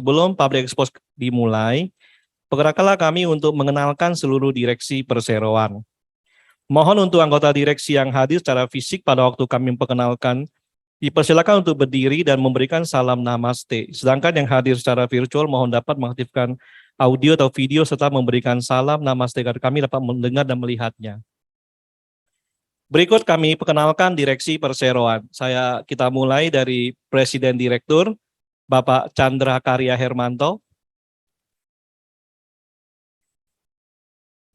Sebelum Public Expose dimulai, perkenankanlah kami untuk mengenalkan seluruh direksi perseroan. Mohon untuk anggota direksi yang hadir secara fisik pada waktu kami memperkenalkan, dipersilakan untuk berdiri dan memberikan salam namaste. Sedangkan yang hadir secara virtual mohon dapat mengaktifkan audio atau video serta memberikan salam namaste agar kami dapat mendengar dan melihatnya. Berikut kami perkenalkan direksi perseroan. Kita mulai dari Presiden Direktur, Bapak Chandra Karya Hermanto.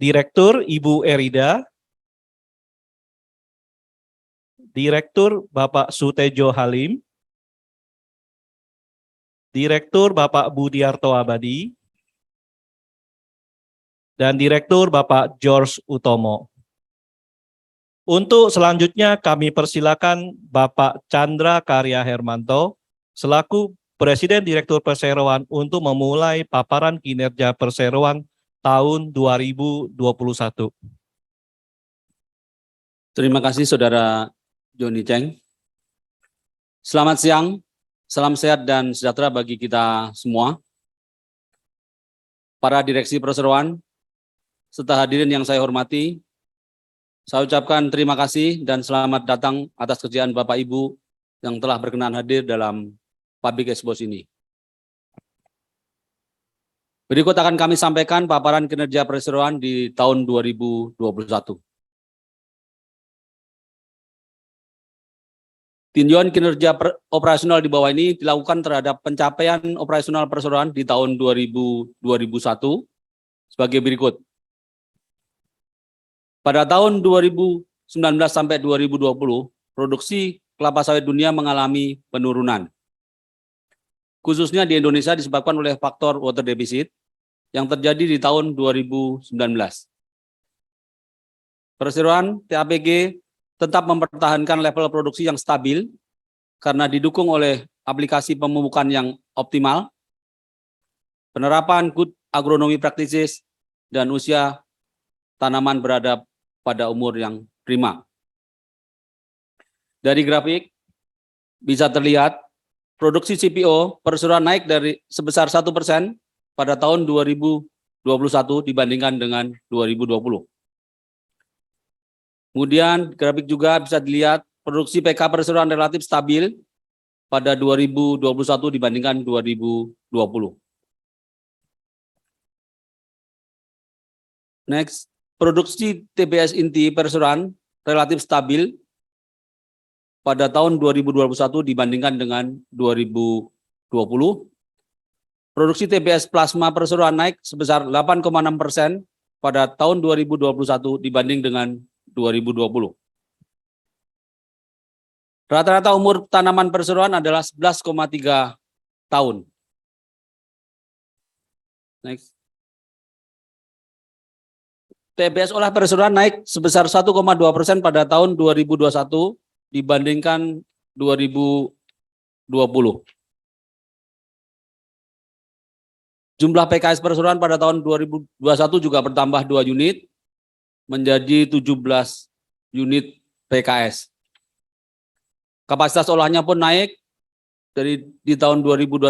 Direktur Ibu Erida. Direktur Bapak Sutejo Halim. Direktur Bapak Budiarto Abadi. Dan Direktur Bapak George Utomo. Untuk selanjutnya kami persilakan Bapak Chandra Karya Hermanto selaku Presiden Direktur Perseroan untuk memulai paparan kinerja perseroan tahun 2021. Terima kasih Saudara Joni Cheng. Selamat siang, salam sehat dan sejahtera bagi kita semua. Para direksi perseroan, serta hadirin yang saya hormati, saya ucapkan terima kasih dan selamat datang atas kerjaan Bapak Ibu yang telah berkenan hadir dalam Public Expose ini. Berikut akan kami sampaikan paparan kinerja perseroan di tahun 2021. Tinjauan kinerja operasional di bawah ini dilakukan terhadap pencapaian operasional perseroan di tahun 2001 sebagai berikut. Pada tahun 2019 sampai 2020, produksi kelapa sawit dunia mengalami penurunan. Khususnya di Indonesia disebabkan oleh faktor water deficit yang terjadi di tahun 2019. Perseroan TAPG tetap mempertahankan level produksi yang stabil karena didukung oleh aplikasi pemupukan yang optimal, penerapan good agronomy practices, dan usia tanaman berada pada umur yang prima. Dari grafik bisa terlihat produksi CPO perseroan naik dari sebesar 1% pada tahun 2021 dibandingkan dengan 2020. Kemudian grafik juga bisa dilihat produksi PK perseroan relatif stabil pada 2021 dibandingkan 2020. Next, produksi TBS inti perseroan relatif stabil pada tahun 2021 dibandingkan dengan 2020. Produksi TBS plasma perseroan naik sebesar 8,6% pada tahun 2021 dibanding dengan 2020. Rata-rata umur tanaman perseroan adalah 11,3 tahun. Next. TBS olah perseroan naik sebesar 1,2% pada tahun 2021 dibandingkan 2020. Jumlah PKS perseroan pada tahun 2021 juga bertambah 2 unit menjadi 17 unit PKS. Kapasitas olahnya pun naik di tahun 2021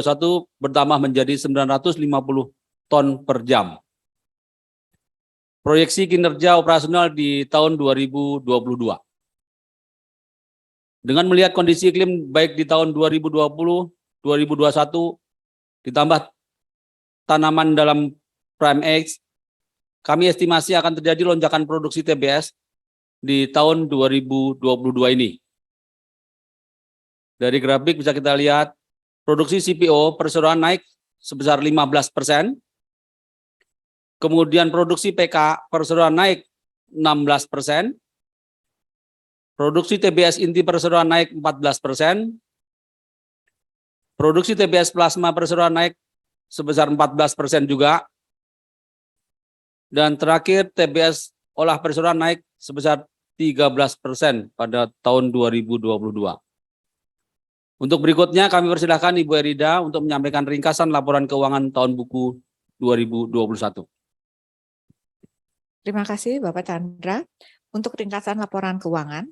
bertambah menjadi 950 ton per jam. Proyeksi kinerja operasional di tahun 2022. Dengan melihat kondisi iklim baik di tahun 2020, 2021, ditambah tanaman dalam prime age, kami estimasi akan terjadi lonjakan produksi TBS di tahun 2022 ini. Dari grafik bisa kita lihat, produksi CPO perseroan naik sebesar 15%, kemudian produksi PK perseroan naik 16%, produksi TBS inti perseroan naik 14%, produksi TBS plasma perseroan naik sebesar 14% juga, dan terakhir TBS olah perseroan naik sebesar 13% pada tahun 2022. Untuk berikutnya kami persilahkan Ibu Erida untuk menyampaikan ringkasan laporan keuangan tahun buku 2021. Terima kasih Bapak Chandra. Untuk ringkasan laporan keuangan,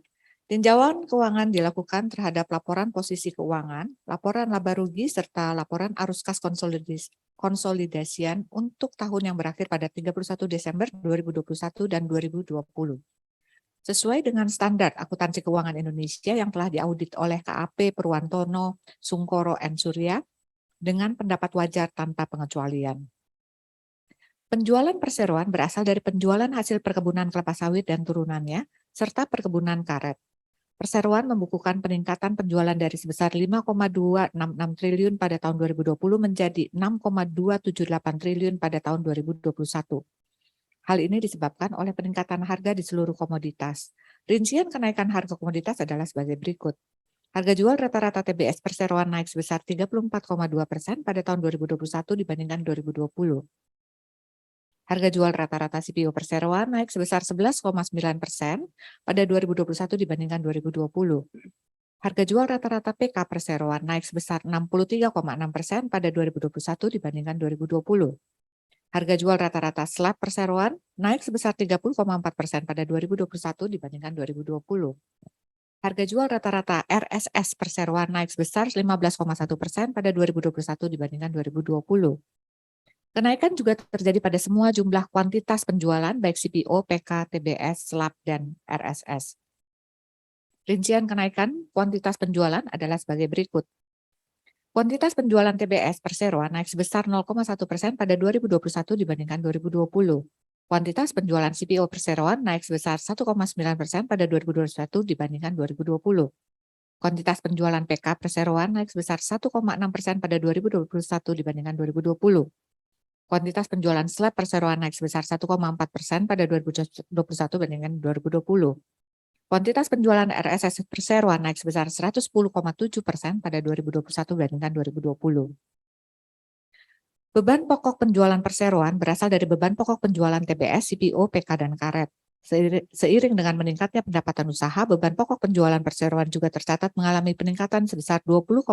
Tinjauan keuangan dilakukan terhadap laporan posisi keuangan, laporan laba rugi, serta laporan arus kas konsolidasian untuk tahun yang berakhir pada 31 Desember 2021 dan 2020. Sesuai dengan standar akuntansi keuangan Indonesia yang telah diaudit oleh KAP Purwantono, Sungkoro, Surya dengan pendapat wajar tanpa pengecualian. Penjualan perseroan berasal dari penjualan hasil perkebunan kelapa sawit dan turunannya, serta perkebunan karet. Perseroan membukukan peningkatan penjualan dari sebesar 5,266 triliun pada tahun 2020 menjadi 6,278 triliun pada tahun 2021. Hal ini disebabkan oleh peningkatan harga di seluruh komoditas. Rincian kenaikan harga komoditas adalah sebagai berikut. Harga jual rata-rata TBS perseroan naik sebesar 34,2% pada tahun 2021 dibandingkan 2020. Harga jual rata-rata CPO perseroan naik sebesar 11,9% pada 2021 dibandingkan 2020. Harga jual rata-rata PK perseroan naik sebesar 63,6% pada 2021 dibandingkan 2020. Harga jual rata-rata slab perseroan naik sebesar 30,4% pada 2021 dibandingkan 2020. Harga jual rata-rata RSS perseroan naik sebesar 15,1% pada 2021 dibandingkan 2020. Kenaikan juga terjadi pada semua jumlah kuantitas penjualan baik CPO, PK, TBS, slab, dan RSS. Rincian kenaikan kuantitas penjualan adalah sebagai berikut. Kuantitas penjualan TBS perseroan naik sebesar 0,1% pada 2021 dibandingkan 2020. Kuantitas penjualan CPO perseroan naik sebesar 1,9% pada 2021 dibandingkan 2020. Kuantitas penjualan PK perseroan naik sebesar 1,6% pada 2021 dibandingkan 2020. Kuantitas penjualan slab perseroan naik sebesar 1,4% pada 2021 dibandingkan 2020. Kuantitas penjualan RSS perseroan naik sebesar 110,7% pada 2021 dibandingkan 2020. Beban pokok penjualan perseroan berasal dari beban pokok penjualan TBS, CPO, PK, dan karet. Seiring dengan meningkatnya pendapatan usaha, beban pokok penjualan perseroan juga tercatat mengalami peningkatan sebesar 20,4%,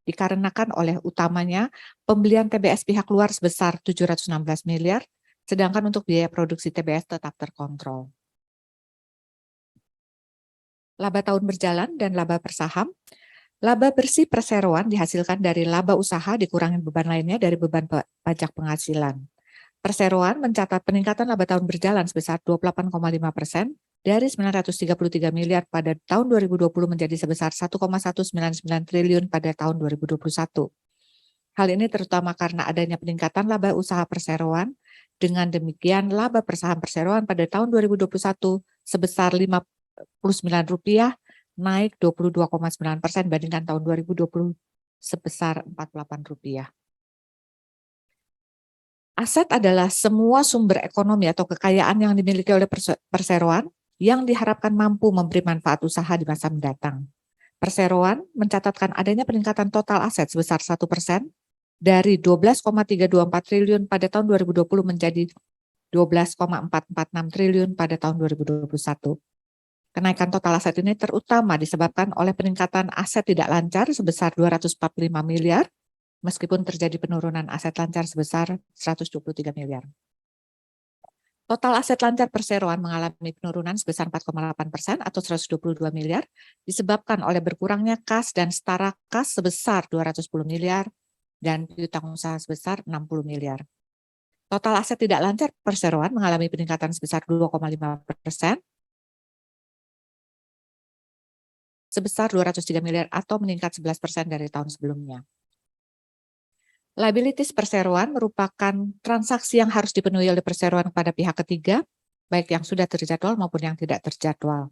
dikarenakan oleh utamanya pembelian TBS pihak luar sebesar 716 miliar, sedangkan untuk biaya produksi TBS tetap terkontrol. Laba tahun berjalan dan laba per saham. Laba bersih perseroan dihasilkan dari laba usaha dikurangi beban lainnya dari beban pajak penghasilan. Perseroan mencatat peningkatan laba tahun berjalan sebesar 28,5%, dari 933 miliar pada tahun 2020 menjadi sebesar 1,199 triliun pada tahun 2021. Hal ini terutama karena adanya peningkatan laba usaha perseroan. Dengan demikian, laba per saham perseroan pada tahun 2021 sebesar Rp59, naik 22,9% dibandingkan tahun 2020 sebesar Rp48. Aset adalah semua sumber ekonomi atau kekayaan yang dimiliki oleh perseroan yang diharapkan mampu memberi manfaat usaha di masa mendatang. Perseroan mencatatkan adanya peningkatan total aset sebesar 1% dari 12,324 triliun pada tahun 2020 menjadi 12,446 triliun pada tahun 2021. Kenaikan total aset ini terutama disebabkan oleh peningkatan aset tidak lancar sebesar 245 miliar, meskipun terjadi penurunan aset lancar sebesar 123 miliar. Total aset lancar perseroan mengalami penurunan sebesar 4,8% atau 122 miliar, disebabkan oleh berkurangnya kas dan setara kas sebesar 210 miliar dan piutang usaha sebesar 60 miliar. Total aset tidak lancar perseroan mengalami peningkatan sebesar 2,5%, sebesar 203 miliar atau meningkat 11% dari tahun sebelumnya. Liabilities perseroan merupakan transaksi yang harus dipenuhi oleh perseroan kepada pihak ketiga, baik yang sudah terjadwal maupun yang tidak terjadwal,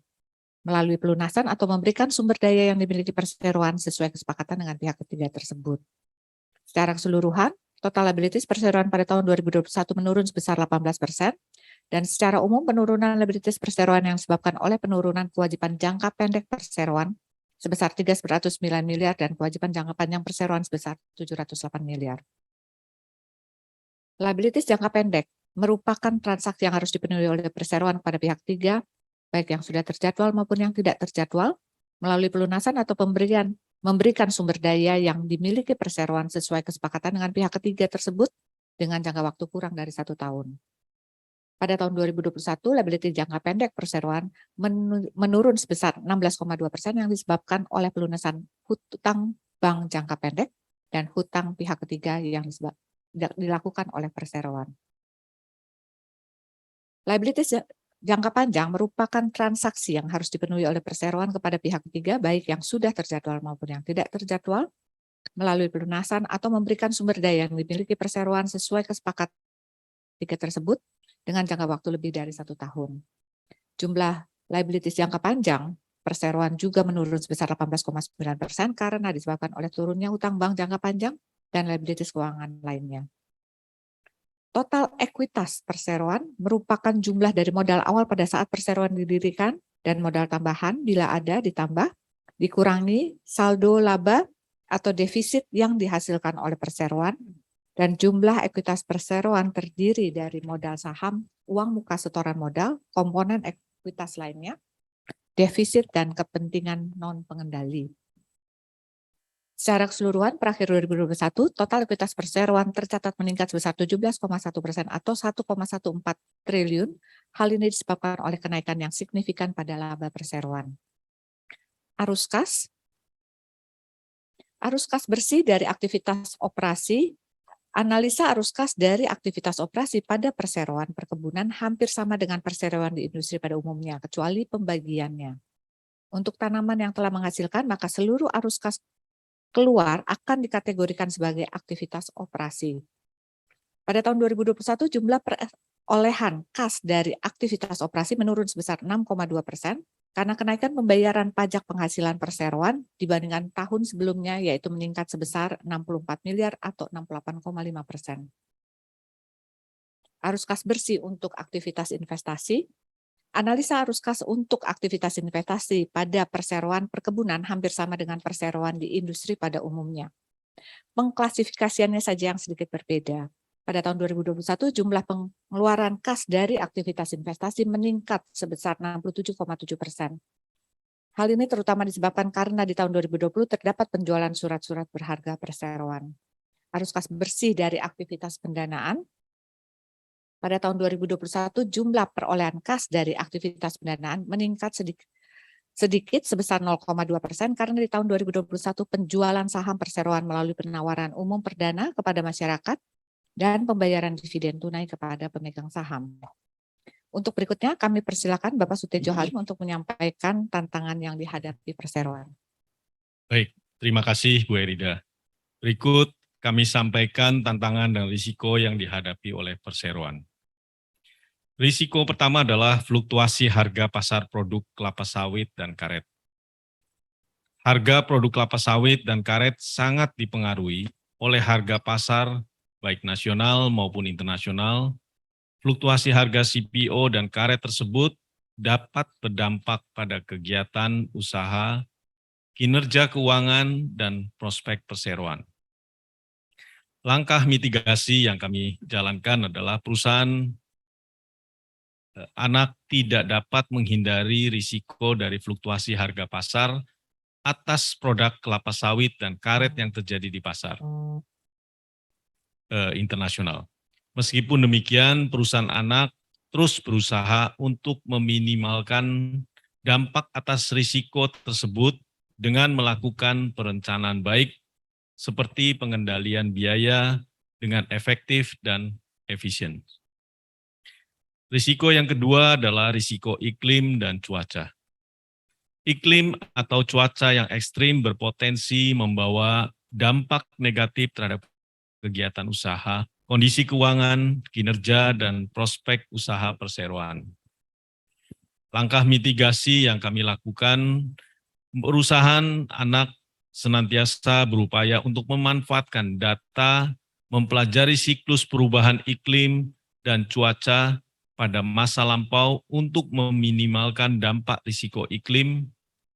melalui pelunasan atau memberikan sumber daya yang dimiliki perseroan sesuai kesepakatan dengan pihak ketiga tersebut. Secara keseluruhan, total liabilities perseroan pada tahun 2021 menurun sebesar 18%, dan secara umum penurunan liabilities perseroan yang disebabkan oleh penurunan kewajiban jangka pendek perseroan sebesar 309 miliar dan kewajiban jangka panjang perseroan sebesar 708 miliar. Liabilities jangka pendek merupakan transaksi yang harus dipenuhi oleh perseroan pada pihak ketiga, baik yang sudah terjadwal maupun yang tidak terjadwal, melalui pelunasan atau memberikan sumber daya yang dimiliki perseroan sesuai kesepakatan dengan pihak ketiga tersebut dengan jangka waktu kurang dari 1 tahun. Pada tahun 2021, liability jangka pendek perseroan menurun sebesar 16,2% yang disebabkan oleh pelunasan hutang bank jangka pendek dan hutang pihak ketiga yang dilakukan oleh perseroan. Liabilities jangka panjang merupakan transaksi yang harus dipenuhi oleh perseroan kepada pihak ketiga, baik yang sudah terjadwal maupun yang tidak terjadwal, melalui pelunasan atau memberikan sumber daya yang dimiliki perseroan sesuai kesepakatan tersebut dengan jangka waktu lebih dari 1 tahun. Jumlah liabilities jangka panjang perseroan juga menurun sebesar 18,9% karena disebabkan oleh turunnya utang bank jangka panjang dan liabilities keuangan lainnya. Total ekuitas perseroan merupakan jumlah dari modal awal pada saat perseroan didirikan dan modal tambahan bila ada ditambah, dikurangi saldo laba atau defisit yang dihasilkan oleh perseroan, dan jumlah ekuitas perseroan terdiri dari modal saham, uang muka setoran modal, komponen ekuitas lainnya, defisit dan kepentingan non-pengendali. Secara keseluruhan, per akhir 2021, total ekuitas perseroan tercatat meningkat sebesar 17,1% atau 1,14 triliun. Hal ini disebabkan oleh kenaikan yang signifikan pada laba perseroan. Arus kas. Arus kas bersih dari aktivitas operasi. Analisa arus kas dari aktivitas operasi pada perseroan perkebunan hampir sama dengan perseroan di industri pada umumnya, kecuali pembagiannya. Untuk tanaman yang telah menghasilkan, maka seluruh arus kas keluar akan dikategorikan sebagai aktivitas operasi. Pada tahun 2021, jumlah perolehan kas dari aktivitas operasi menurun sebesar 6,2% karena kenaikan pembayaran pajak penghasilan perseroan dibandingkan tahun sebelumnya, yaitu meningkat sebesar 64 miliar atau 68,5%. Arus kas bersih untuk aktivitas investasi. Analisa arus kas untuk aktivitas investasi pada perseroan perkebunan hampir sama dengan perseroan di industri pada umumnya. Pengklasifikasiannya saja yang sedikit berbeda. Pada tahun 2021, jumlah pengeluaran kas dari aktivitas investasi meningkat sebesar 67,7%. Hal ini terutama disebabkan karena di tahun 2020 terdapat penjualan surat-surat berharga perseroan. Arus kas bersih dari aktivitas pendanaan. Pada tahun 2021, jumlah perolehan kas dari aktivitas pendanaan meningkat sedikit sebesar 0,2% karena di tahun 2021 penjualan saham perseroan melalui penawaran umum perdana kepada masyarakat dan pembayaran dividen tunai kepada pemegang saham. Untuk berikutnya kami persilakan Bapak Sutejo Halim untuk menyampaikan tantangan yang dihadapi perseroan. Baik, terima kasih Bu Erida. Berikut kami sampaikan tantangan dan risiko yang dihadapi oleh perseroan. Risiko pertama adalah fluktuasi harga pasar produk kelapa sawit dan karet. Harga produk kelapa sawit dan karet sangat dipengaruhi oleh harga pasar baik nasional maupun internasional. Fluktuasi harga CPO dan karet tersebut dapat berdampak pada kegiatan usaha, kinerja keuangan, dan prospek perseroan. Langkah mitigasi yang kami jalankan adalah perusahaan anak tidak dapat menghindari risiko dari fluktuasi harga pasar atas produk kelapa sawit dan karet yang terjadi di pasar internasional. Meskipun demikian, perusahaan anak terus berusaha untuk meminimalkan dampak atas risiko tersebut dengan melakukan perencanaan baik seperti pengendalian biaya dengan efektif dan efisien. Risiko yang kedua adalah risiko iklim dan cuaca. Iklim atau cuaca yang ekstrim berpotensi membawa dampak negatif terhadap kegiatan usaha, kondisi keuangan, kinerja, dan prospek usaha perseroan. Langkah mitigasi yang kami lakukan, perusahaan anak senantiasa berupaya untuk memanfaatkan data, mempelajari siklus perubahan iklim dan cuaca pada masa lampau untuk meminimalkan dampak risiko iklim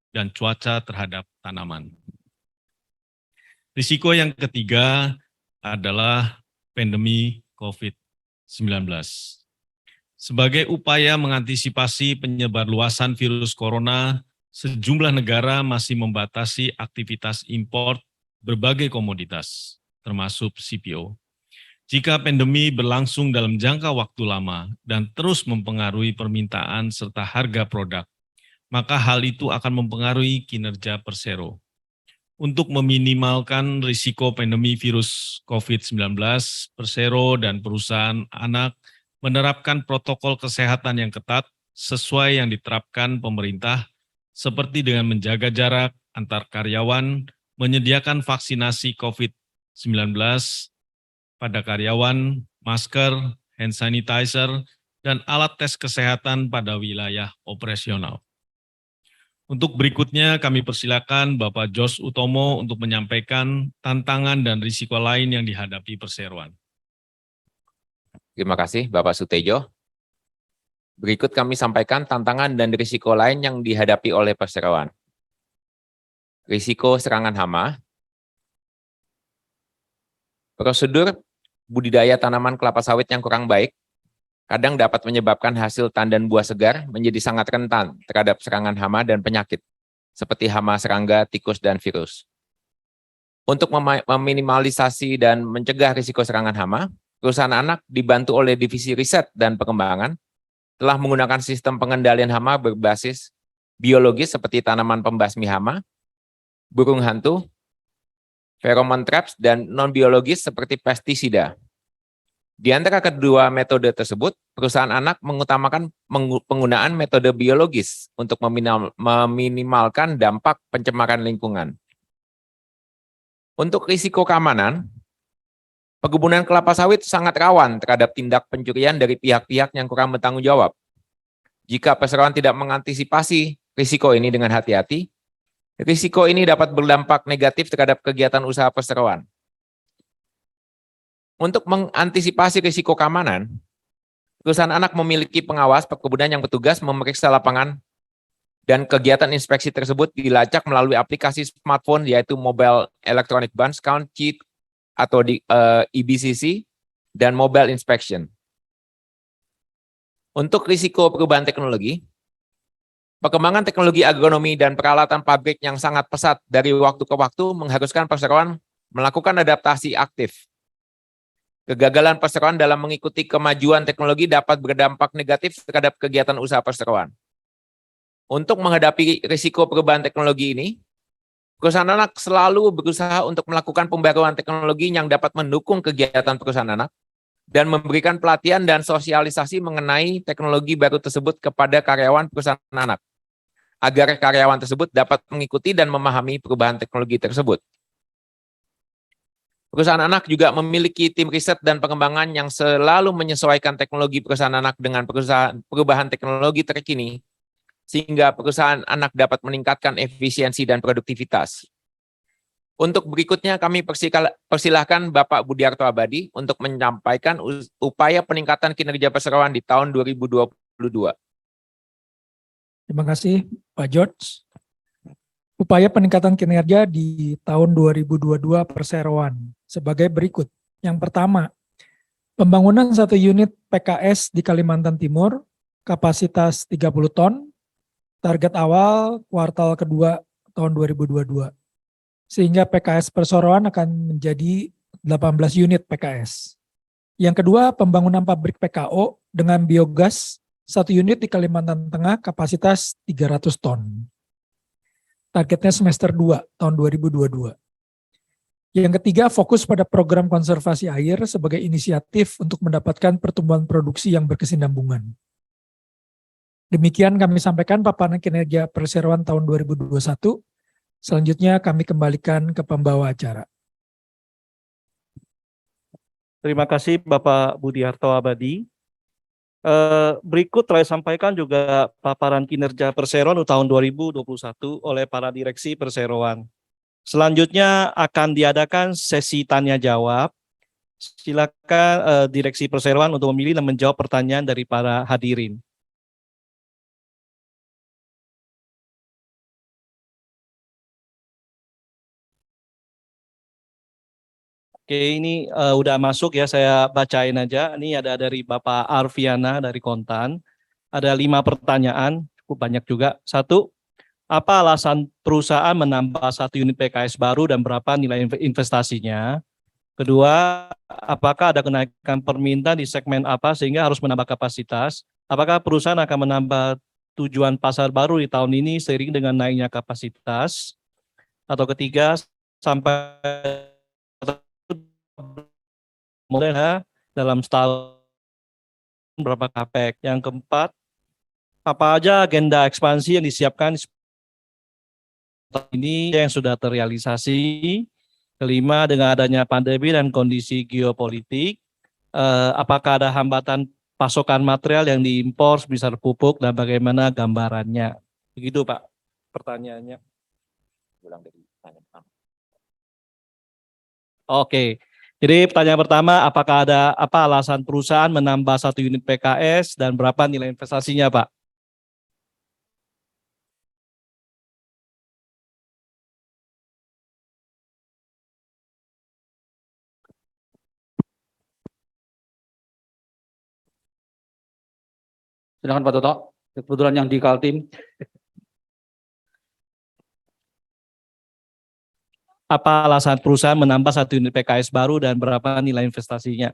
dan cuaca terhadap tanaman. Risiko yang ketiga adalah pandemi COVID-19. Sebagai upaya mengantisipasi penyebarluasan virus corona, sejumlah negara masih membatasi aktivitas impor berbagai komoditas, termasuk CPO. Jika pandemi berlangsung dalam jangka waktu lama dan terus mempengaruhi permintaan serta harga produk, maka hal itu akan mempengaruhi kinerja Persero. Untuk meminimalkan risiko pandemi virus COVID-19, Persero dan perusahaan anak menerapkan protokol kesehatan yang ketat sesuai yang diterapkan pemerintah, seperti dengan menjaga jarak antar karyawan, menyediakan vaksinasi COVID-19 pada karyawan, masker, hand sanitizer, dan alat tes kesehatan pada wilayah operasional. Untuk berikutnya kami persilakan Bapak Jos Utomo untuk menyampaikan tantangan dan risiko lain yang dihadapi perseroan. Terima kasih Bapak Sutejo. Berikut kami sampaikan tantangan dan risiko lain yang dihadapi oleh perseroan. Risiko serangan hama. Prosedur budidaya tanaman kelapa sawit yang kurang baik kadang dapat menyebabkan hasil tandan buah segar menjadi sangat rentan terhadap serangan hama dan penyakit, seperti hama serangga, tikus, dan virus. Untuk meminimalisasi dan mencegah risiko serangan hama, perusahaan anak dibantu oleh Divisi Riset dan Pengembangan telah menggunakan sistem pengendalian hama berbasis biologis seperti tanaman pembasmi hama, burung hantu, pheromone traps, dan non-biologis seperti pestisida. Di antara kedua metode tersebut, perusahaan anak mengutamakan penggunaan metode biologis untuk meminimalkan dampak pencemaran lingkungan. Untuk risiko keamanan, perkebunan kelapa sawit sangat rawan terhadap tindak pencurian dari pihak-pihak yang kurang bertanggung jawab. Jika perseroan tidak mengantisipasi risiko ini dengan hati-hati, risiko ini dapat berdampak negatif terhadap kegiatan usaha perseroan. Untuk mengantisipasi risiko keamanan, perusahaan anak memiliki pengawas perkebunan yang bertugas memeriksa lapangan dan kegiatan inspeksi tersebut dilacak melalui aplikasi smartphone yaitu Mobile Electronic Bunch Count Sheet atau EBCC dan Mobile Inspection. Untuk risiko perubahan teknologi, perkembangan teknologi agronomi dan peralatan pabrik yang sangat pesat dari waktu ke waktu mengharuskan perseroan melakukan adaptasi aktif. Kegagalan perseroan dalam mengikuti kemajuan teknologi dapat berdampak negatif terhadap kegiatan usaha perseroan. Untuk menghadapi risiko perubahan teknologi ini, perusahaan anak selalu berusaha untuk melakukan pembaruan teknologi yang dapat mendukung kegiatan perusahaan anak dan memberikan pelatihan dan sosialisasi mengenai teknologi baru tersebut kepada karyawan perusahaan anak, agar karyawan tersebut dapat mengikuti dan memahami perubahan teknologi tersebut. Perusahaan anak juga memiliki tim riset dan pengembangan yang selalu menyesuaikan teknologi perusahaan anak dengan perubahan teknologi terkini, sehingga perusahaan anak dapat meningkatkan efisiensi dan produktivitas. Untuk berikutnya kami persilahkan Bapak Budiarto Abadi untuk menyampaikan upaya peningkatan kinerja perseroan di tahun 2022. Terima kasih Pak George. Upaya peningkatan kinerja di tahun 2022 perseroan sebagai berikut. Yang pertama, pembangunan 1 unit PKS di Kalimantan Timur, kapasitas 30 ton, target awal kuartal kedua tahun 2022. Sehingga PKS perseroan akan menjadi 18 unit PKS. Yang kedua, pembangunan pabrik PKO dengan biogas 1 unit di Kalimantan Tengah, kapasitas 300 ton. Targetnya semester 2 tahun 2022. Yang ketiga, fokus pada program konservasi air sebagai inisiatif untuk mendapatkan pertumbuhan produksi yang berkesinambungan. Demikian kami sampaikan paparan kinerja perseroan tahun 2021. Selanjutnya kami kembalikan ke pembawa acara. Terima kasih Bapak Budiarto Abadi. Berikut telah disampaikan juga paparan kinerja perseroan tahun 2021 oleh para direksi perseroan. Selanjutnya akan diadakan sesi tanya jawab. Silakan direksi perseroan untuk memilih dan menjawab pertanyaan dari para hadirin. Oke, ini udah masuk ya, saya bacain aja. Ini ada dari Bapak Arfiana dari Kontan. Ada 5 pertanyaan, cukup banyak juga. 1, apa alasan perusahaan menambah 1 unit PKS baru dan berapa nilai investasinya? Kedua, apakah ada kenaikan permintaan di segmen apa sehingga harus menambah kapasitas? Apakah perusahaan akan menambah tujuan pasar baru di tahun ini seiring dengan naiknya kapasitas? Atau ketiga, sampai model dalam setahun berapa capex? Yang keempat, apa aja agenda ekspansi yang disiapkan ini yang sudah terrealisasi? Kelima, dengan adanya pandemi dan kondisi geopolitik, apakah ada hambatan pasokan material yang diimpor sebesar pupuk dan bagaimana gambarannya? Begitu Pak pertanyaannya. Oke, jadi pertanyaan pertama, apakah ada apa alasan perusahaan menambah 1 unit PKS dan berapa nilai investasinya Pak? Silakan Pak Toto. Kebetulan yang di Kaltim. Apa alasan perusahaan menambah 1 unit PKS baru dan berapa nilai investasinya?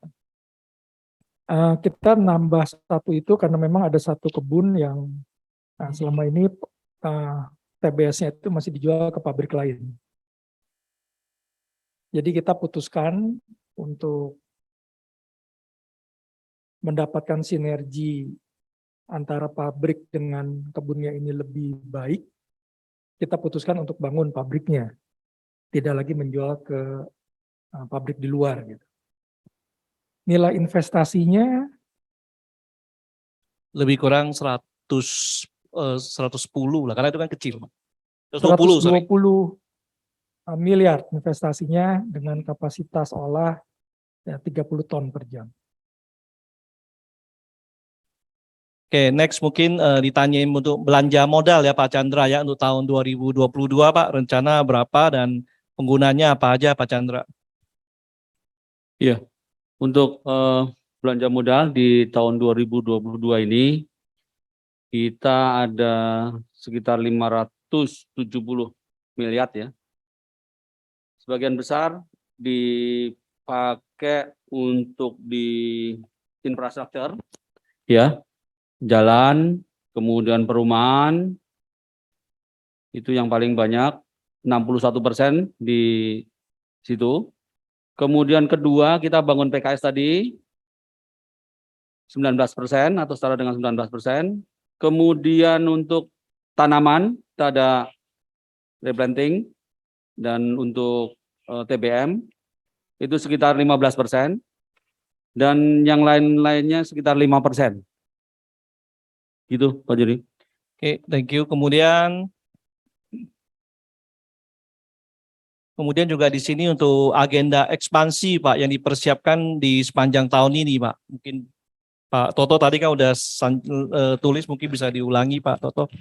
Kita nambah satu itu karena memang ada satu kebun yang selama ini TBS-nya itu masih dijual ke pabrik lain. Jadi kita putuskan untuk mendapatkan sinergi antara pabrik dengan kebunnya ini lebih baik, kita putuskan untuk bangun pabriknya. Tidak lagi menjual ke pabrik di luar. Gitu. Nilai investasinya lebih kurang 110 lah, karena itu kan kecil. 120 miliar investasinya dengan kapasitas olah 30 ton per jam. Oke, next mungkin ditanyain untuk belanja modal ya Pak Chandra ya untuk tahun 2022 Pak, rencana berapa dan penggunanya apa aja Pak Chandra? Iya, untuk belanja modal di tahun 2022 ini kita ada sekitar 570 miliar ya. Sebagian besar dipakai untuk di infrastruktur ya, jalan, kemudian perumahan, itu yang paling banyak, 61% di situ. Kemudian kedua, kita bangun PKS tadi, 19% atau setara dengan 19%. Kemudian untuk tanaman, kita ada replanting, dan untuk TBM, itu sekitar 15%. Dan yang lain-lainnya sekitar 5%. Gitu, Pak Juri. Oke, thank you. Kemudian juga di sini untuk agenda ekspansi Pak yang dipersiapkan di sepanjang tahun ini Pak. Mungkin Pak Toto tadi kan udah tulis, mungkin bisa diulangi Pak Toto.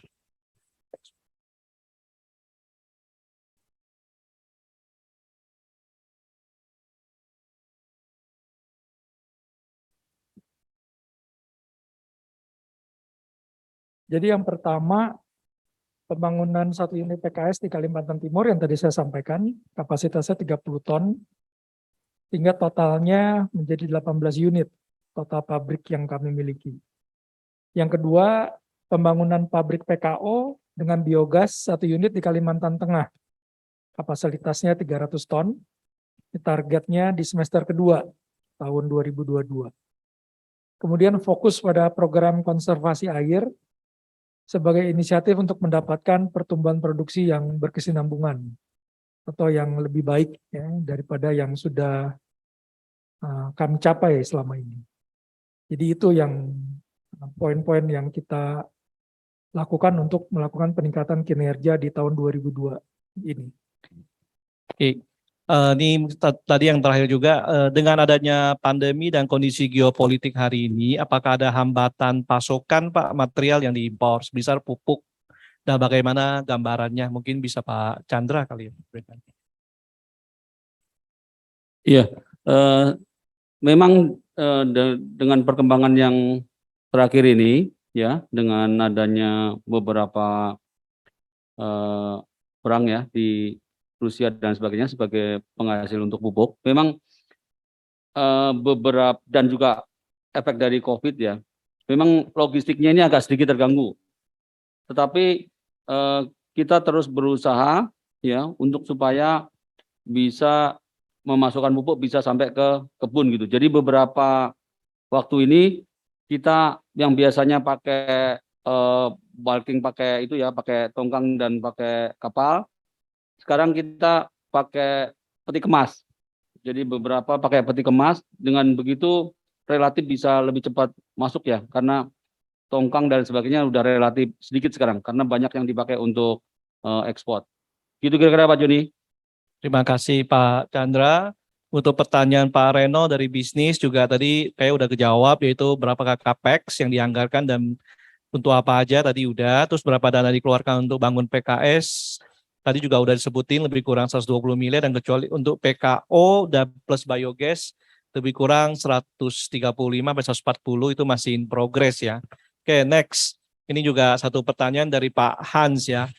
Jadi yang pertama, pembangunan 1 unit PKS di Kalimantan Timur yang tadi saya sampaikan, kapasitasnya 30 ton, sehingga totalnya menjadi 18 unit total pabrik yang kami miliki. Yang kedua, pembangunan pabrik PKO dengan biogas 1 unit di Kalimantan Tengah. Kapasitasnya 300 ton, targetnya di semester kedua tahun 2022. Kemudian fokus pada program konservasi air, sebagai inisiatif untuk mendapatkan pertumbuhan produksi yang berkesinambungan atau yang lebih baik ya, daripada yang sudah kami capai selama ini. Jadi itu yang poin-poin yang kita lakukan untuk melakukan peningkatan kinerja di tahun 2002 ini. Oke. Ini tadi yang terakhir juga, dengan adanya pandemi dan kondisi geopolitik hari ini, apakah ada hambatan pasokan Pak material yang diimpor sebesar pupuk dan bagaimana gambarannya? Mungkin bisa Pak Chandra kali ya. Iya, memang dengan perkembangan yang terakhir ini, ya, dengan adanya beberapa perang ya di Rusia dan sebagainya sebagai penghasil untuk pupuk, memang beberapa dan juga efek dari COVID ya. Memang logistiknya ini agak sedikit terganggu. Tetapi kita terus berusaha ya untuk supaya bisa memasukkan pupuk bisa sampai ke kebun gitu. Jadi beberapa waktu ini kita yang biasanya pakai bulking pakai itu ya, pakai tongkang dan pakai kapal, sekarang kita pakai peti kemas. Jadi beberapa pakai peti kemas, dengan begitu relatif bisa lebih cepat masuk ya, karena tongkang dan sebagainya udah relatif sedikit sekarang, karena banyak yang dipakai untuk ekspor. Gitu kira-kira Pak Joni. Terima kasih Pak Chandra. Untuk pertanyaan Pak Reno dari bisnis juga tadi kayak udah kejawab, yaitu berapa capex yang dianggarkan dan untuk apa aja tadi udah. Terus berapa dana dikeluarkan untuk bangun PKS. Tadi juga udah disebutin lebih kurang 120 miliar, dan kecuali untuk PKO dan plus biogas lebih kurang 135 sampai 140 itu masih in progress ya. Oke, next. Ini juga satu pertanyaan dari Pak Hans ya.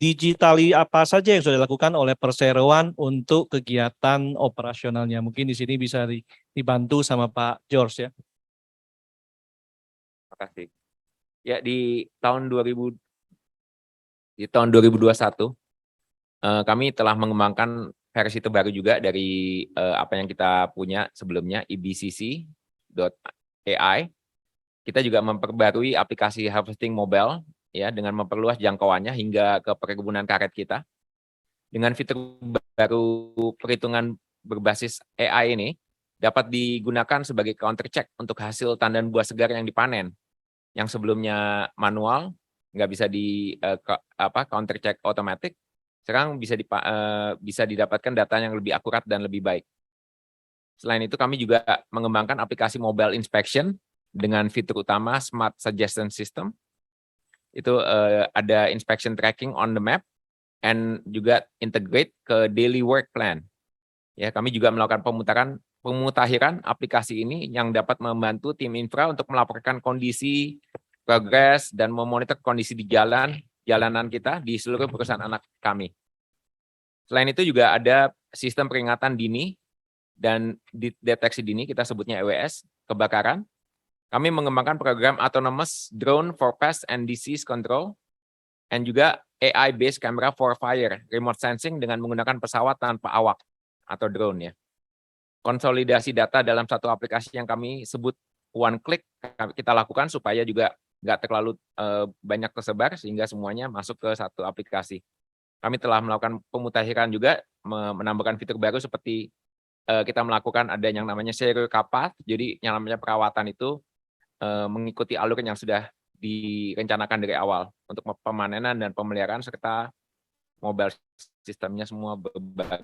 Digitali apa saja yang sudah dilakukan oleh perseroan untuk kegiatan operasionalnya? Mungkin di sini bisa dibantu sama Pak George ya. Terima kasih. Ya, di tahun 2021 kami telah mengembangkan versi terbaru juga dari apa yang kita punya sebelumnya, ebcc.ai. Kita juga memperbarui aplikasi harvesting mobile ya dengan memperluas jangkauannya hingga ke perkebunan karet kita. Dengan fitur baru perhitungan berbasis AI ini dapat digunakan sebagai counter check untuk hasil tandan buah segar yang dipanen. Yang sebelumnya manual, nggak bisa di counter check otomatis, sekarang bisa didapatkan data yang lebih akurat dan lebih baik. Selain itu kami juga mengembangkan aplikasi mobile inspection dengan fitur utama Smart Suggestion System. Itu ada inspection tracking on the map and juga integrate ke daily work plan. Ya, kami juga melakukan pemutahiran aplikasi ini yang dapat membantu tim infra untuk melaporkan kondisi, progres, dan memonitor kondisi di jalanan kita di seluruh perusahaan anak kami. Selain itu juga ada sistem peringatan dini dan deteksi dini, kita sebutnya EWS, kebakaran. Kami mengembangkan program Autonomous Drone for Pest and Disease Control, dan juga AI-based camera for fire, remote sensing dengan menggunakan pesawat tanpa awak atau drone ya. Konsolidasi data dalam satu aplikasi yang kami sebut one click kita lakukan supaya juga nggak terlalu banyak tersebar sehingga semuanya masuk ke satu aplikasi. Kami telah melakukan pemutakhiran juga, menambahkan fitur baru seperti kita melakukan ada yang namanya serial kapath, jadi yang namanya perawatan itu mengikuti alur yang sudah direncanakan dari awal untuk pemanenan dan pemeliharaan serta mobile sistemnya semua berbagai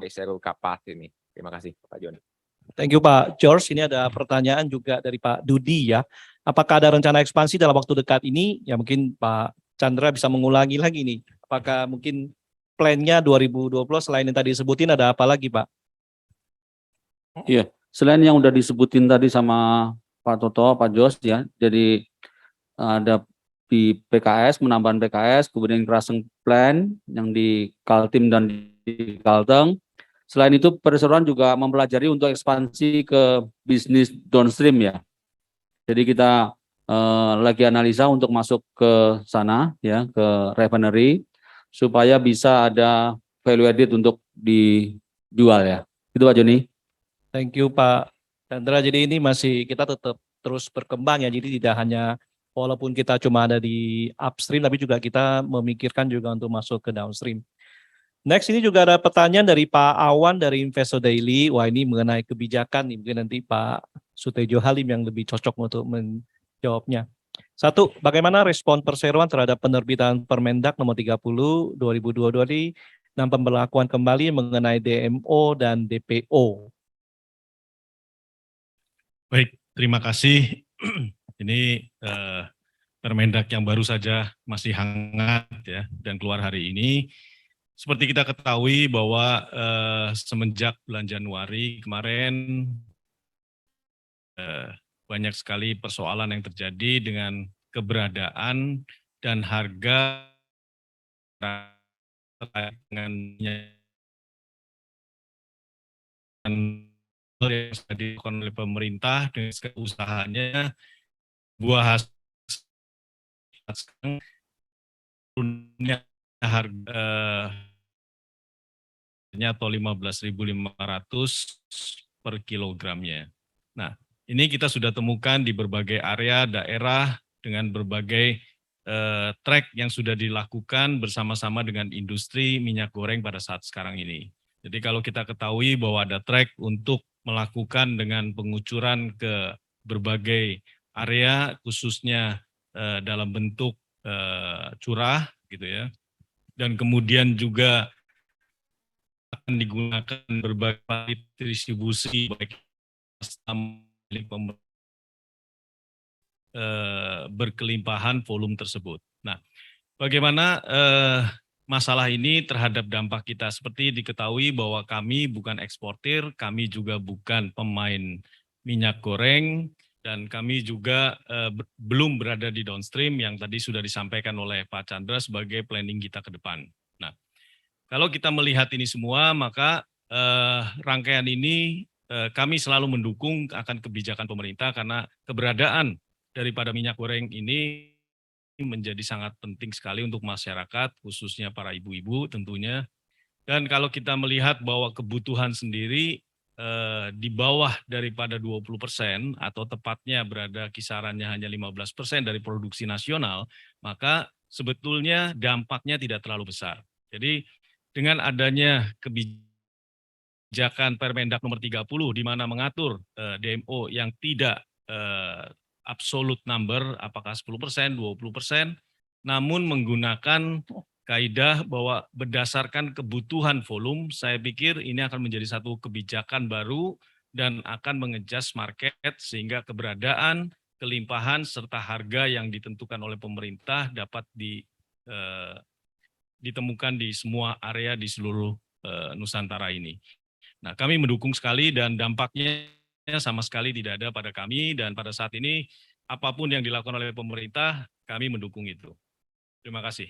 serial kapath ini. Terima kasih Pak Joni. Thank you Pak George. Ini ada pertanyaan juga dari Pak Dudi ya. Apakah ada rencana ekspansi dalam waktu dekat ini? Ya mungkin Pak Chandra bisa mengulangi lagi nih. Apakah mungkin plan-nya 2020 selain yang tadi disebutin ada apa lagi Pak? Iya, selain yang udah disebutin tadi sama Pak Toto, Pak Jos ya, jadi ada di PKS, menambahkan PKS, kemudian Kraseng Plan yang di Kaltim dan di Kalteng. Selain itu perseroan juga mempelajari untuk ekspansi ke bisnis downstream ya. Jadi kita lagi analisa untuk masuk ke sana ya, ke refinery supaya bisa ada value added untuk dijual ya. Itu Pak Joni. Thank you Pak Chandra. Jadi ini masih kita tetap terus berkembang ya. Jadi tidak hanya walaupun kita cuma ada di upstream, tapi juga kita memikirkan juga untuk masuk ke downstream. Next ini juga ada pertanyaan dari Pak Awan dari Investor Daily. Wah ini mengenai kebijakan nih, mungkin nanti Pak Sutejo Halim yang lebih cocok untuk menjawabnya. Satu, bagaimana respon perseroan terhadap penerbitan Permendak nomor 30 2022 dan pemberlakuan kembali mengenai DMO dan DPO? Baik, terima kasih. Ini Permendak yang baru saja masih hangat ya dan keluar hari ini. Seperti kita ketahui bahwa semenjak bulan Januari kemarin banyak sekali persoalan yang terjadi dengan keberadaan dan harga dengan yang sudah dilakukan oleh pemerintah dengan usahanya, buah hasil sekarang turunnya harganya atau 15.500 per kilogramnya. Nah, ini kita sudah temukan di berbagai area daerah dengan berbagai track yang sudah dilakukan bersama-sama dengan industri minyak goreng pada saat sekarang ini. Jadi kalau kita ketahui bahwa ada track untuk melakukan dengan pengucuran ke berbagai area, khususnya dalam bentuk curah, gitu ya, dan kemudian juga akan digunakan berbagai distribusi baik milik pemerintah berkelimpahan volume tersebut. Nah, bagaimana masalah ini terhadap dampak kita? Seperti diketahui bahwa kami bukan eksportir, kami juga bukan pemain minyak goreng, dan kami juga belum berada di downstream yang tadi sudah disampaikan oleh Pak Chandra sebagai planning kita ke depan. Nah, kalau kita melihat ini semua, maka rangkaian ini kami selalu mendukung akan kebijakan pemerintah karena keberadaan daripada minyak goreng ini menjadi sangat penting sekali untuk masyarakat, khususnya para ibu-ibu tentunya. Dan kalau kita melihat bahwa kebutuhan sendiri di bawah daripada 20% atau tepatnya berada kisarannya hanya 15% dari produksi nasional, maka sebetulnya dampaknya tidak terlalu besar. Jadi dengan adanya kebijakan Permendak nomor 30 di mana mengatur DMO yang tidak absolute number, apakah 10%, 20%, namun menggunakan kaidah bahwa berdasarkan kebutuhan volume, saya pikir ini akan menjadi satu kebijakan baru dan akan mengejas market sehingga keberadaan, kelimpahan, serta harga yang ditentukan oleh pemerintah dapat ditemukan di semua area di seluruh Nusantara ini. Nah, kami mendukung sekali dan dampaknya sama sekali tidak ada pada kami, dan pada saat ini apapun yang dilakukan oleh pemerintah, kami mendukung itu. Terima kasih.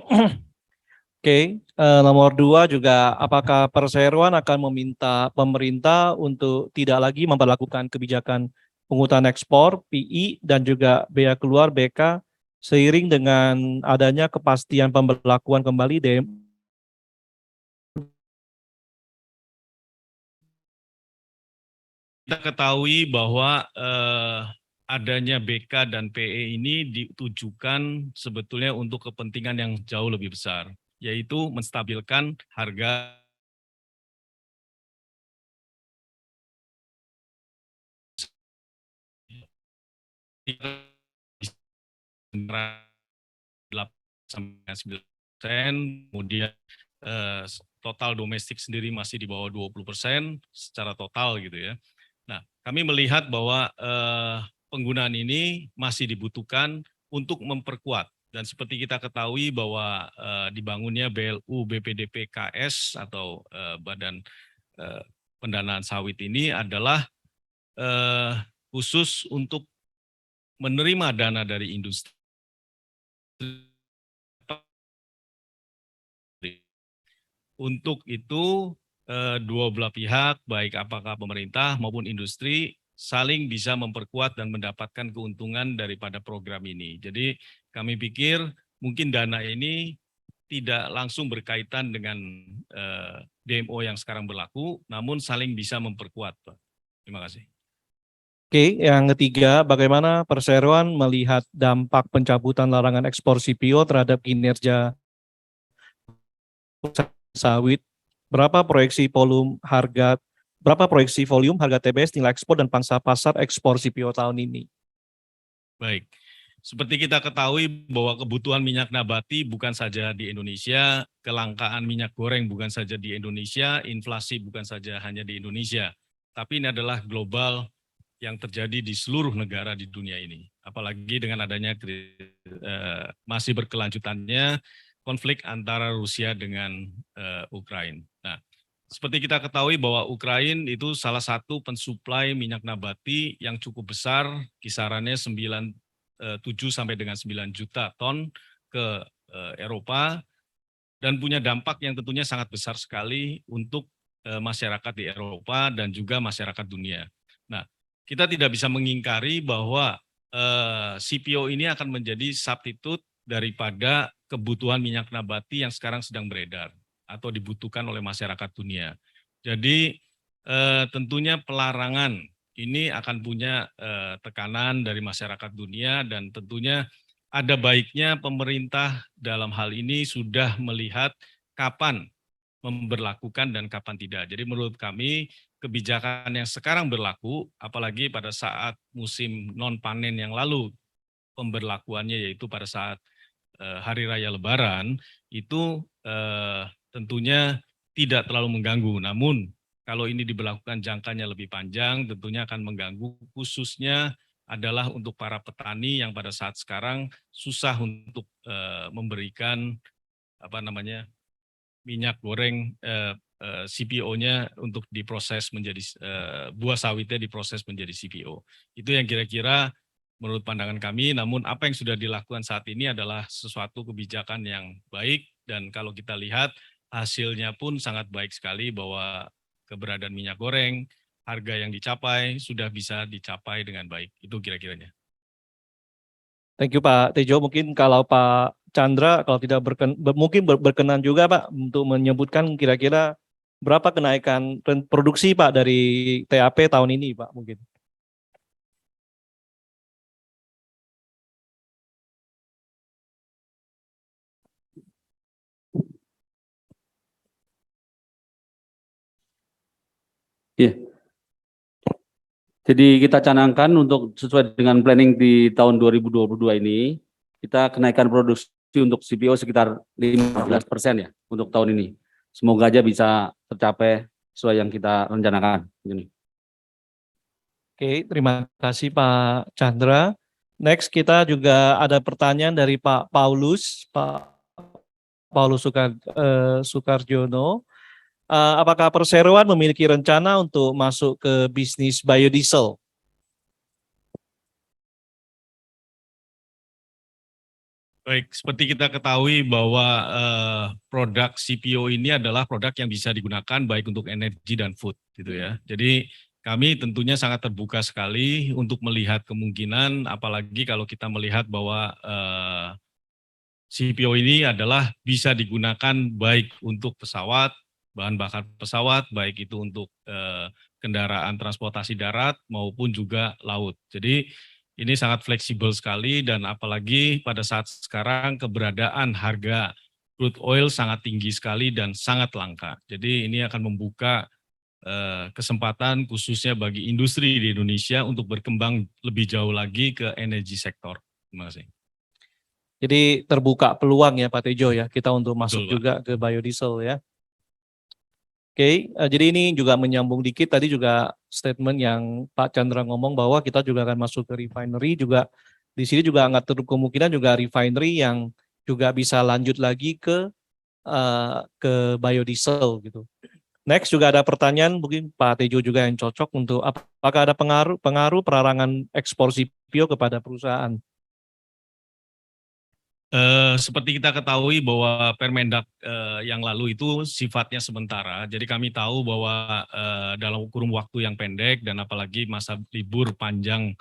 Oke, nomor 2 juga, apakah perseroan akan meminta pemerintah untuk tidak lagi memperlakukan kebijakan pungutan ekspor, PI, dan juga bea keluar BK seiring dengan adanya kepastian pemberlakuan kembali DM. Kita ketahui bahwa adanya BK dan PE ini ditujukan sebetulnya untuk kepentingan yang jauh lebih besar, yaitu menstabilkan harga sampai 9%, kemudian total domestik sendiri masih di bawah 20% secara total gitu ya. Nah, kami melihat bahwa penggunaan ini masih dibutuhkan untuk memperkuat, dan seperti kita ketahui bahwa dibangunnya BLU BPDP KS atau Badan Pendanaan Sawit ini adalah khusus untuk menerima dana dari industri. Untuk itu dua belah pihak, baik apakah pemerintah maupun industri, saling bisa memperkuat dan mendapatkan keuntungan daripada program ini. Jadi kami pikir mungkin dana ini tidak langsung berkaitan dengan DMO yang sekarang berlaku, namun saling bisa memperkuat, Pak. Terima kasih. Oke, yang ketiga, bagaimana perseroan melihat dampak pencabutan larangan ekspor CPO terhadap kinerja sawit? Berapa proyeksi volume harga TBS nilai ekspor dan pangsa pasar ekspor CPO tahun ini? Baik, seperti kita ketahui bahwa kebutuhan minyak nabati bukan saja di Indonesia, kelangkaan minyak goreng bukan saja di Indonesia, inflasi bukan saja hanya di Indonesia, tapi ini adalah global yang terjadi di seluruh negara di dunia ini. Apalagi dengan adanya masih berkelanjutannya konflik antara Rusia dengan Ukraina. Nah, seperti kita ketahui bahwa Ukraina itu salah satu pensuplai minyak nabati yang cukup besar, kisarannya 7 sampai dengan 9 juta ton ke Eropa, dan punya dampak yang tentunya sangat besar sekali untuk masyarakat di Eropa dan juga masyarakat dunia. Nah, kita tidak bisa mengingkari bahwa CPO ini akan menjadi substitute daripada kebutuhan minyak nabati yang sekarang sedang beredar atau dibutuhkan oleh masyarakat dunia. Jadi tentunya pelarangan ini akan punya tekanan dari masyarakat dunia, dan tentunya ada baiknya pemerintah dalam hal ini sudah melihat kapan memberlakukan dan kapan tidak. Jadi menurut kami kebijakan yang sekarang berlaku, apalagi pada saat musim non panen yang lalu pemberlakuannya, yaitu pada saat Hari Raya Lebaran, itu tentunya tidak terlalu mengganggu. Namun kalau ini diberlakukan jangkanya lebih panjang, tentunya akan mengganggu, khususnya adalah untuk para petani yang pada saat sekarang susah untuk memberikan minyak goreng CPO-nya untuk diproses menjadi buah sawitnya diproses menjadi CPO. Itu yang kira-kira menurut pandangan kami. Namun apa yang sudah dilakukan saat ini adalah sesuatu kebijakan yang baik, dan kalau kita lihat hasilnya pun sangat baik sekali, bahwa keberadaan minyak goreng, harga yang dicapai sudah bisa dicapai dengan baik. Itu kira-kiranya. Thank you Pak Tejo. Mungkin kalau Pak Chandra kalau tidak berkenan juga Pak untuk menyebutkan kira-kira berapa kenaikan produksi Pak dari TAP tahun ini Pak mungkin. Iya. Jadi kita canangkan untuk sesuai dengan planning di tahun 2022 ini, kita kenaikan produksi untuk CPO sekitar 15% ya untuk tahun ini. Semoga aja bisa tercapai sesuai yang kita rencanakan. Ini. Oke, terima kasih Pak Chandra. Next kita juga ada pertanyaan dari Pak Paulus Sukarjono. Apakah perseroan memiliki rencana untuk masuk ke bisnis biodiesel? Baik, seperti kita ketahui bahwa produk CPO ini adalah produk yang bisa digunakan baik untuk energi dan food, gitu ya. Jadi kami tentunya sangat terbuka sekali untuk melihat kemungkinan, apalagi kalau kita melihat bahwa CPO ini adalah bisa digunakan baik untuk pesawat, bahan bakar pesawat, baik itu untuk kendaraan transportasi darat maupun juga laut. Jadi ini sangat fleksibel sekali, dan apalagi pada saat sekarang keberadaan harga crude oil sangat tinggi sekali dan sangat langka. Jadi ini akan membuka kesempatan khususnya bagi industri di Indonesia untuk berkembang lebih jauh lagi ke energi sektor. Terima kasih. Jadi terbuka peluang ya Pak Tejo ya, kita untuk masuk Betul, Pak. juga ke biodiesel ya. Oke, jadi ini juga menyambung dikit tadi juga statement yang Pak Chandra ngomong bahwa kita juga akan masuk ke refinery, juga di sini juga nggak terlalu kemungkinan juga refinery yang juga bisa lanjut lagi ke biodiesel gitu. Next juga ada pertanyaan mungkin Pak Tejo juga yang cocok untuk apakah ada pengaruh pelarangan ekspor CPO kepada perusahaan? Seperti kita ketahui bahwa Permendak yang lalu itu sifatnya sementara. Jadi kami tahu bahwa dalam kurun waktu yang pendek dan apalagi masa libur panjang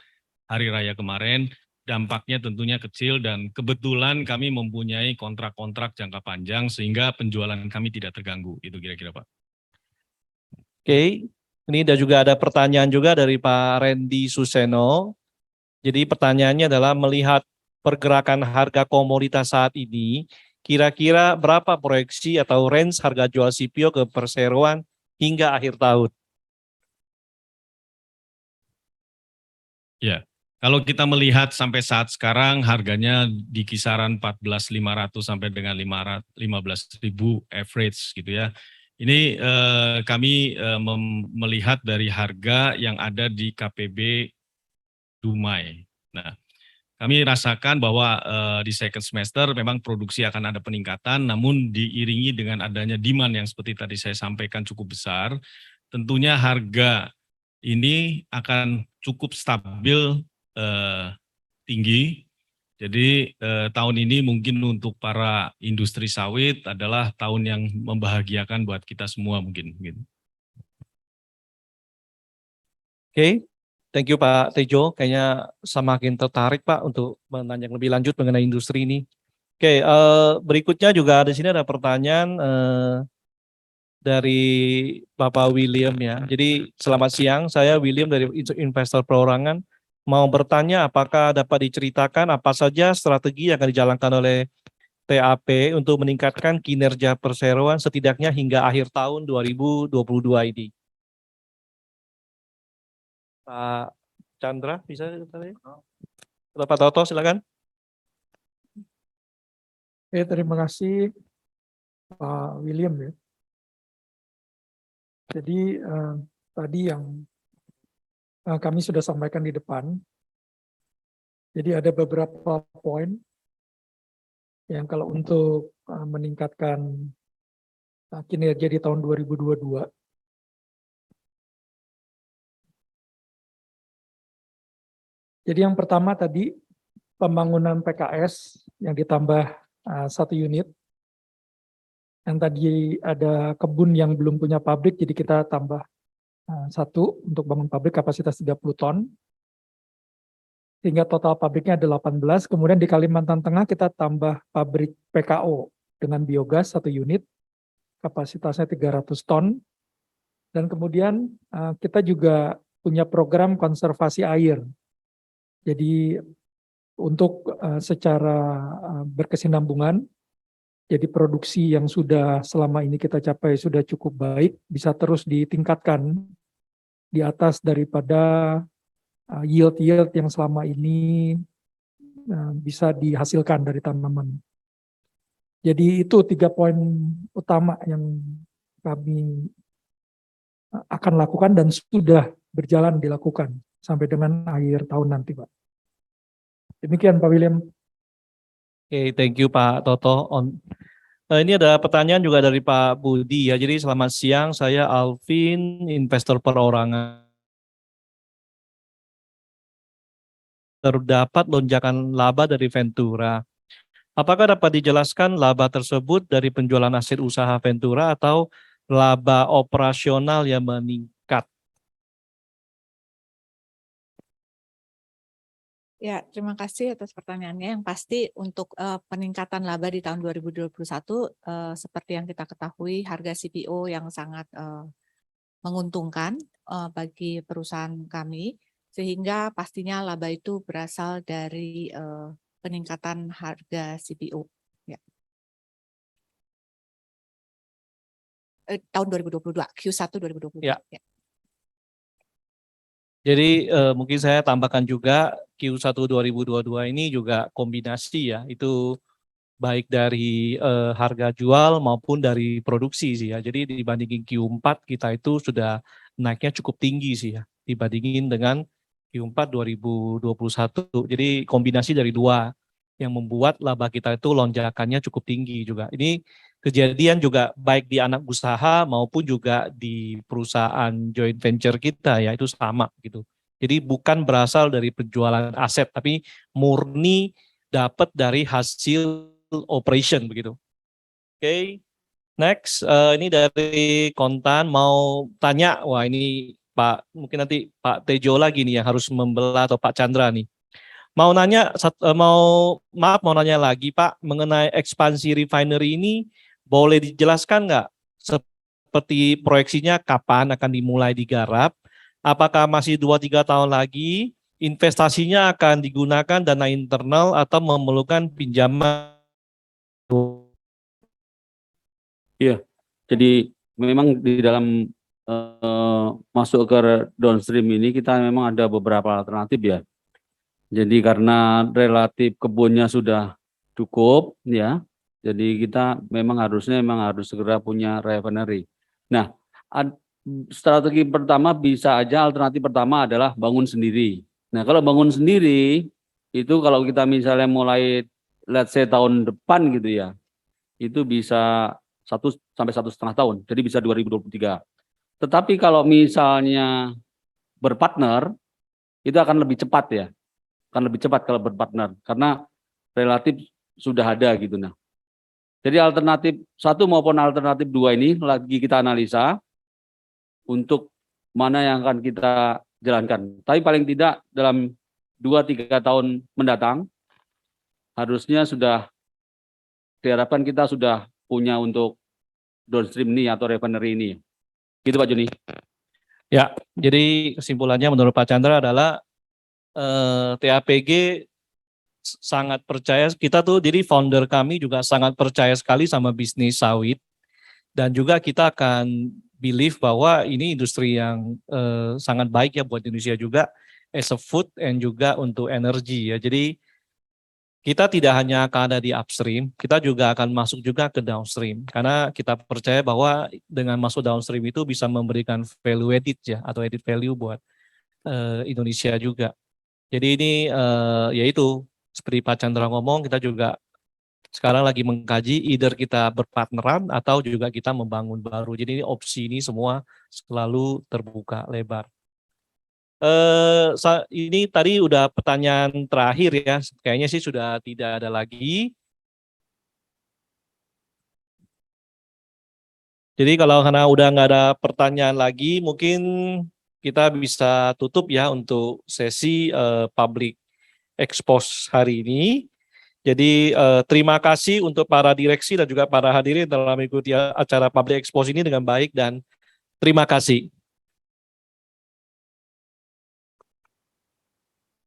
Hari Raya kemarin, dampaknya tentunya kecil, dan kebetulan kami mempunyai kontrak-kontrak jangka panjang sehingga penjualan kami tidak terganggu. Itu kira-kira Pak. Oke, ini juga ada pertanyaan juga dari Pak Randy Suseno. Jadi pertanyaannya adalah melihat pergerakan harga komoditas saat ini, kira-kira berapa proyeksi atau range harga jual CPO ke perseroan hingga akhir tahun? Ya, kalau kita melihat sampai saat sekarang harganya di kisaran 14.500 sampai dengan 15.000 average gitu ya. Ini kami melihat dari harga yang ada di KPB Dumai. Nah, kami rasakan bahwa di second semester memang produksi akan ada peningkatan, namun diiringi dengan adanya demand yang seperti tadi saya sampaikan cukup besar, tentunya harga ini akan cukup stabil tinggi. Jadi tahun ini mungkin untuk para industri sawit adalah tahun yang membahagiakan buat kita semua mungkin. Oke, thank you Pak Tejo. Kayaknya semakin tertarik Pak untuk menanya lebih lanjut mengenai industri ini. Oke, berikutnya juga di sini ada pertanyaan dari Bapak William ya. Jadi selamat siang, saya William dari Investor Perorangan. Mau bertanya apakah dapat diceritakan apa saja strategi yang akan dijalankan oleh TAP untuk meningkatkan kinerja perseroan setidaknya hingga akhir tahun 2022 ini. Pak Chandra, bisa? Pak Toto, silakan. Oke, terima kasih Pak William ya. Jadi tadi yang kami sudah sampaikan di depan, jadi ada beberapa poin yang kalau untuk meningkatkan kinerja di tahun 2022, jadi yang pertama tadi pembangunan PKS yang ditambah 1 unit. Yang tadi ada kebun yang belum punya pabrik, jadi kita tambah 1 untuk bangun pabrik kapasitas 30 ton. Sehingga total pabriknya ada 18. Kemudian di Kalimantan Tengah kita tambah pabrik PKO dengan biogas 1 unit, kapasitasnya 300 ton. Dan kemudian kita juga punya program konservasi air. Jadi untuk secara berkesinambungan, jadi produksi yang sudah selama ini kita capai sudah cukup baik, bisa terus ditingkatkan di atas daripada yield-yield yang selama ini bisa dihasilkan dari tanaman. Jadi itu 3 poin utama yang kami akan lakukan dan sudah berjalan dilakukan sampai dengan akhir tahun nanti, Pak. Demikian Pak William. Oke, thank you Pak Toto. Ini ada pertanyaan juga dari Pak Budi ya. Jadi selamat siang, saya Alvin, investor perorangan. Terdapat lonjakan laba dari Ventura. Apakah dapat dijelaskan laba tersebut dari penjualan aset usaha Ventura atau laba operasional yang meningkat? Ya, terima kasih atas pertanyaannya. Yang pasti untuk peningkatan laba di tahun 2021, seperti yang kita ketahui, harga CPO yang sangat menguntungkan bagi perusahaan kami, sehingga pastinya laba itu berasal dari peningkatan harga CPO. Ya. Tahun 2022, Q1 2022. Ya. Ya. Jadi mungkin saya tambahkan juga Q1 2022 ini juga kombinasi ya, itu baik dari harga jual maupun dari produksi sih ya. Jadi dibandingin Q4 kita itu sudah naiknya cukup tinggi sih ya, dibandingin dengan Q4 2021. Jadi kombinasi dari dua yang membuat laba kita itu lonjakannya cukup tinggi juga. Ini kejadian juga baik di anak usaha maupun juga di perusahaan joint venture kita ya, itu sama gitu. Jadi bukan berasal dari penjualan aset, tapi murni dapat dari hasil operation begitu. Oke, next ini dari Kontan mau tanya, wah ini Pak mungkin nanti Pak Tejo lagi nih yang harus membelah atau Pak Chandra nih. Mau nanya, mau nanya lagi Pak mengenai ekspansi refinery ini, boleh dijelaskan nggak seperti proyeksinya kapan akan dimulai digarap? Apakah masih 2-3 tahun lagi? Investasinya akan digunakan dana internal atau memerlukan pinjaman? Iya, jadi memang di dalam masuk ke downstream ini kita memang ada beberapa alternatif ya. Jadi karena relatif kebunnya sudah cukup ya, jadi kita memang harus segera punya refinery. Nah, strategi pertama bisa aja, alternatif pertama adalah bangun sendiri. Nah, kalau bangun sendiri itu kalau kita misalnya mulai let's say tahun depan gitu ya, itu bisa 1 sampai 1,5 tahun, jadi bisa 2023. Tetapi kalau misalnya berpartner itu akan lebih cepat ya. Akan lebih cepat kalau berpartner karena relatif sudah ada gitu. Nah, jadi alternatif 1 maupun alternatif 2 ini lagi kita analisa untuk mana yang akan kita jalankan. Tapi paling tidak dalam 2-3 tahun mendatang harusnya sudah diharapkan kita sudah punya untuk downstream ini atau refinery ini. Gitu Pak Joni. Ya, jadi kesimpulannya menurut Pak Chandra adalah TAPG sangat percaya, kita tuh jadi founder kami juga sangat percaya sekali sama bisnis sawit, dan juga kita akan believe bahwa ini industri yang sangat baik ya buat Indonesia juga as a food and juga untuk energi ya. Jadi kita tidak hanya akan ada di upstream, kita juga akan masuk juga ke downstream, karena kita percaya bahwa dengan masuk downstream itu bisa memberikan value added ya, atau added value buat Indonesia juga. Jadi ini yaitu seperti Pak Chandra ngomong, kita juga sekarang lagi mengkaji either kita berpartneran atau juga kita membangun baru. Jadi ini opsi ini semua selalu terbuka lebar. Ini tadi udah pertanyaan terakhir ya, kayaknya sih sudah tidak ada lagi. Jadi kalau karena udah nggak ada pertanyaan lagi, mungkin kita bisa tutup ya untuk sesi public expose hari ini. Jadi terima kasih untuk para direksi dan juga para hadirin telah mengikuti acara public expose ini dengan baik, dan terima kasih.